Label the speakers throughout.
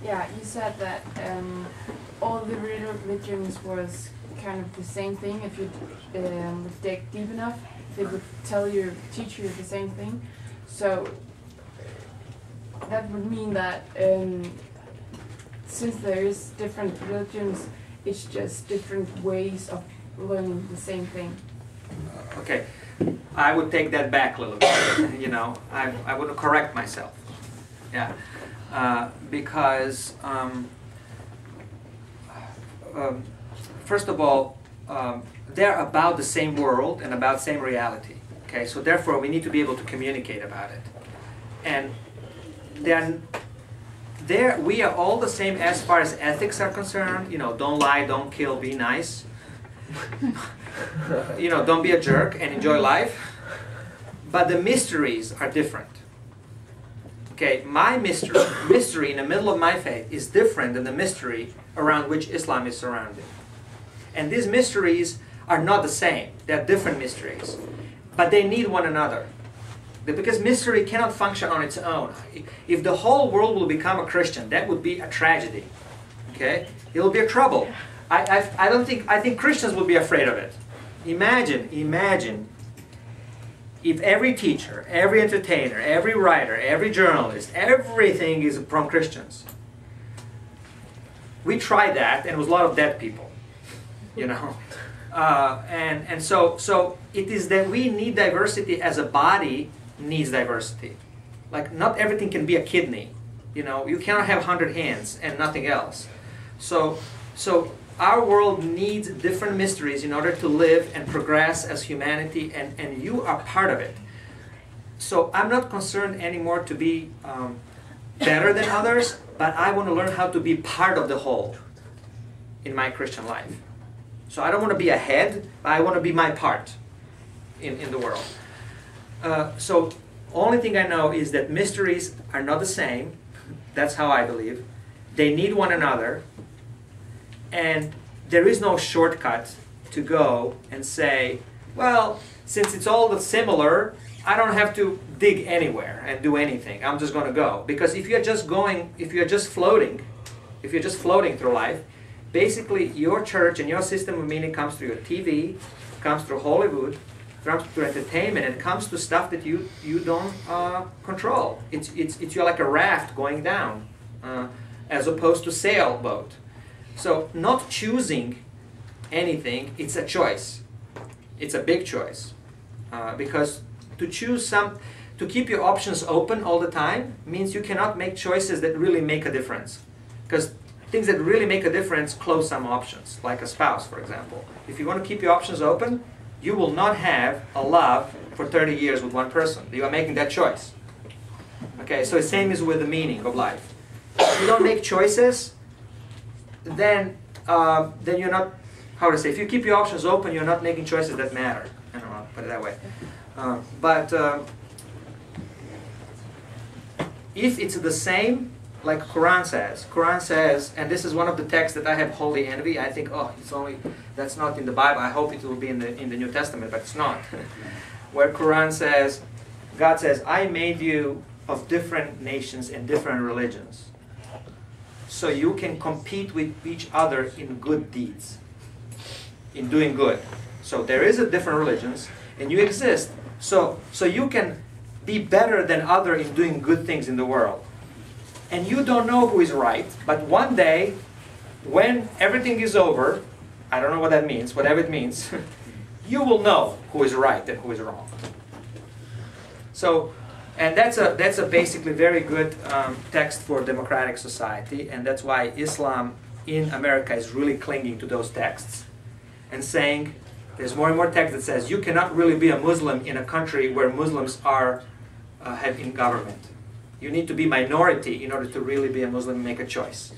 Speaker 1: Yeah, you said that all the religions was kind of the same thing. If you would dig deep enough, they would teach you the same thing. So that would mean that since there is different religions, it's just different ways of learning the same thing.
Speaker 2: Okay, I would take that back a little bit. You know, I would correct myself. Yeah, because first of all, they're about the same world and about same reality. Okay, so therefore we need to be able to communicate about it. And then we are all the same as far as ethics are concerned. You know, don't lie, don't kill, be nice. You know, don't be a jerk and enjoy life. But the mysteries are different. Okay, my mystery in the middle of my faith is different than the mystery around which Islam is surrounded. And these mysteries are not the same. They're different mysteries. But they need one another. Because mystery cannot function on its own. If the whole world will become a Christian, that would be a tragedy. Okay? It will be a trouble. I think Christians would be afraid of it. Imagine if every teacher, every entertainer, every writer, every journalist, everything is from Christians. We tried that, and it was a lot of dead people, you know. And so it is that we need diversity as a body needs diversity. Like, not everything can be a kidney. You know, you cannot have 100 hands and nothing else. So our world needs different mysteries in order to live and progress as humanity, and you are part of it. So I'm not concerned anymore to be better than others, but I want to learn how to be part of the whole in my Christian life. So I don't want to be a head, but I want to be my part in the world. So only thing I know is that mysteries are not the same. That's how I believe. They need one another. And there is no shortcut to go and say, well, since it's all similar, I don't have to dig anywhere and do anything. I'm just going to go. Because if you're just floating through life, basically your church and your system of meaning comes through your TV, comes through Hollywood, comes through entertainment, and comes to stuff that you don't control. It's you're like a raft going down, as opposed to sailboat. So not choosing anything, it's a choice. It's a big choice. Because to keep your options open all the time means you cannot make choices that really make a difference. Because things that really make a difference close some options, like a spouse, for example. If you want to keep your options open, you will not have a love for 30 years with one person. You are making that choice. Okay, so the same is with the meaning of life. If you don't make choices, then you're not, how to say, if you keep your options open, you're not making choices that matter. I don't know, put it that way. If it's the same, like Quran says, and this is one of the texts that I have holy envy. I think, that's not in the Bible. I hope it will be in the New Testament, but it's not. Where Quran says, God says, I made you of different nations and different religions, so you can compete with each other in good deeds, in doing good. So there is a different religions, and you exist. So you can be better than other in doing good things in the world. And you don't know who is right, but one day, when everything is over, I don't know what that means, whatever it means, you will know who is right and who is wrong. So, and that's a basically very good text for democratic society, and that's why Islam in America is really clinging to those texts and saying, there's more and more text that says you cannot really be a Muslim in a country where Muslims are have in government. You need to be minority in order to really be a Muslim and make a choice.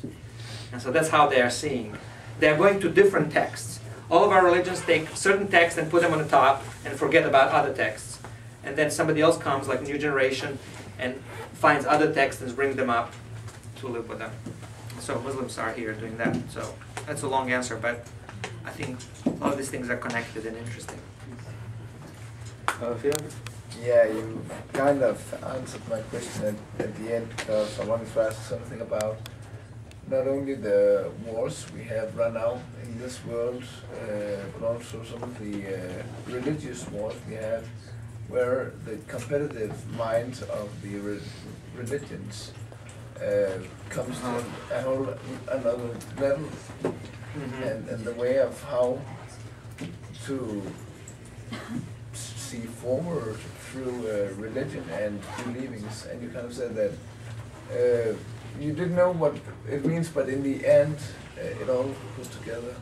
Speaker 2: And so that's how they are seeing. They are going to different texts. All of our religions take certain texts and put them on the top and forget about other texts. And then somebody else comes, like new generation, and finds other texts and brings them up to live with them. So Muslims are here doing that. So that's a long answer, but I think all these things are connected and interesting.
Speaker 3: Phil?
Speaker 4: Yeah, you kind of answered my question at the end, because I wanted to ask something about
Speaker 3: not only the wars we have run out in this world, but also some of the religious wars we have, where the competitive mind of the religions comes to a whole another level, and the way of how to see forward through religion and believings. And you kind of said that you didn't know what it means, but in the end, it all goes together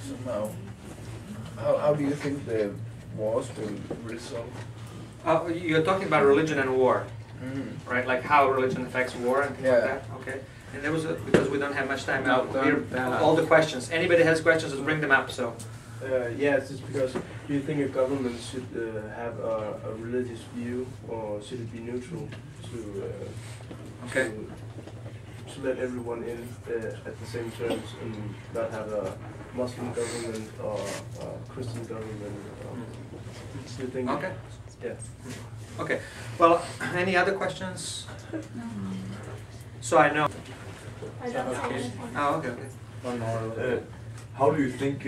Speaker 3: somehow. How do you think the wars will resolve?
Speaker 2: You're talking about religion and war, right? Like how religion affects war and things like that? Okay. And there was because we don't have much time now. All the questions. Anybody has questions, let's bring them up. So.
Speaker 4: Yeah, it's just because do you think a government should have a religious view, or should it be neutral to let everyone in at the same terms and not have a Muslim government or a Christian government? Do you think?
Speaker 2: Okay.
Speaker 4: Yeah.
Speaker 2: Okay. Well, any other questions?
Speaker 1: No.
Speaker 2: So I know.
Speaker 5: I don't
Speaker 2: Okay. Oh, okay.
Speaker 4: One more.
Speaker 6: How do you think?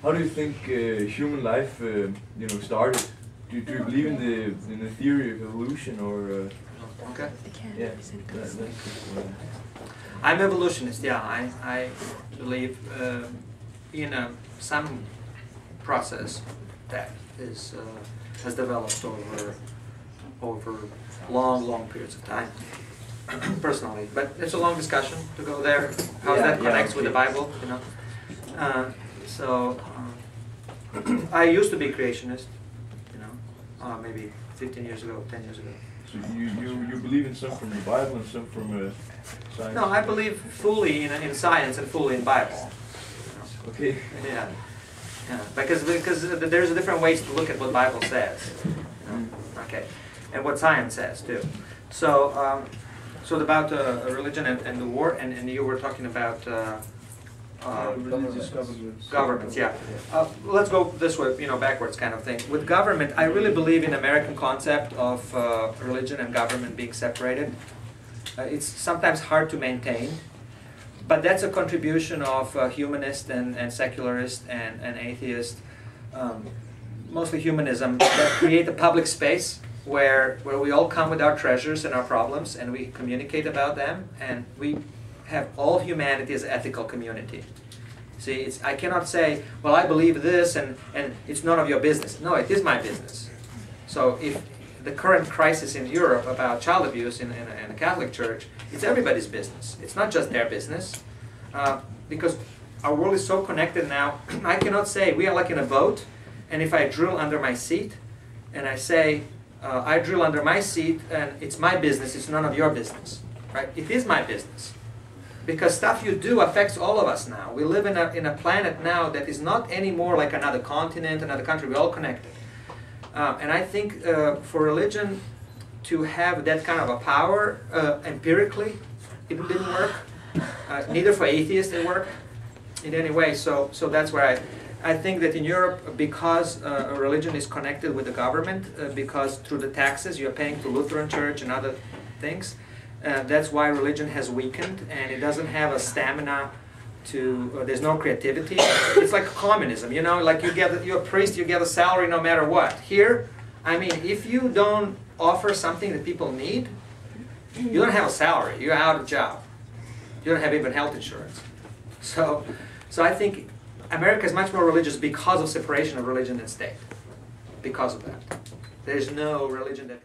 Speaker 6: How do you think human life, started? Do you believe in the theory of evolution, or?
Speaker 2: Okay.
Speaker 6: Yeah.
Speaker 2: I'm evolutionist. Yeah, I believe in some process that is has developed over long periods of time. Personally, but it's a long discussion to go there. How that connects with the Bible, I used to be creationist, maybe 15 years ago, 10 years ago.
Speaker 6: So you believe in some from the Bible and some from science?
Speaker 2: No, I believe fully in science and fully in Bible.
Speaker 6: Okay.
Speaker 2: Yeah. Because there's different ways to look at what Bible says. Okay, and what science says too. So about religion and the war, and you were talking about
Speaker 4: religious
Speaker 2: governments. Yeah. Let's go this way, backwards kind of thing. With government, I really believe in American concept of religion and government being separated. It's sometimes hard to maintain, but that's a contribution of humanist and secularist and atheist, mostly humanism, that create a public space where we all come with our treasures and our problems, and we communicate about them, and we have all humanity as an ethical community. See, I cannot say, well, I believe this, and it's none of your business. No, it is my business. So if the current crisis in Europe about child abuse in the Catholic Church, it's everybody's business. It's not just their business, because our world is so connected now. I cannot say, we are like in a boat, and if I drill under my seat, and I say, I drill under my seat, and it's my business, it's none of your business, right? It is my business. Because stuff you do affects all of us now. We live in a planet now that is not anymore like another continent, another country, we're all connected. And I think for religion to have that kind of a power, empirically, it didn't work. Neither for atheists it worked in any way. So that's where I think that in Europe, because religion is connected with the government, because through the taxes you're paying to Lutheran Church and other things, that's why religion has weakened, and it doesn't have a stamina to, there's no creativity. It's like communism, like you're a priest, you get a salary no matter what. Here, I mean, if you don't offer something that people need, you don't have a salary, you're out of job. You don't have even health insurance. So I think America is much more religious because of separation of religion and state. Because of that. There's no religion that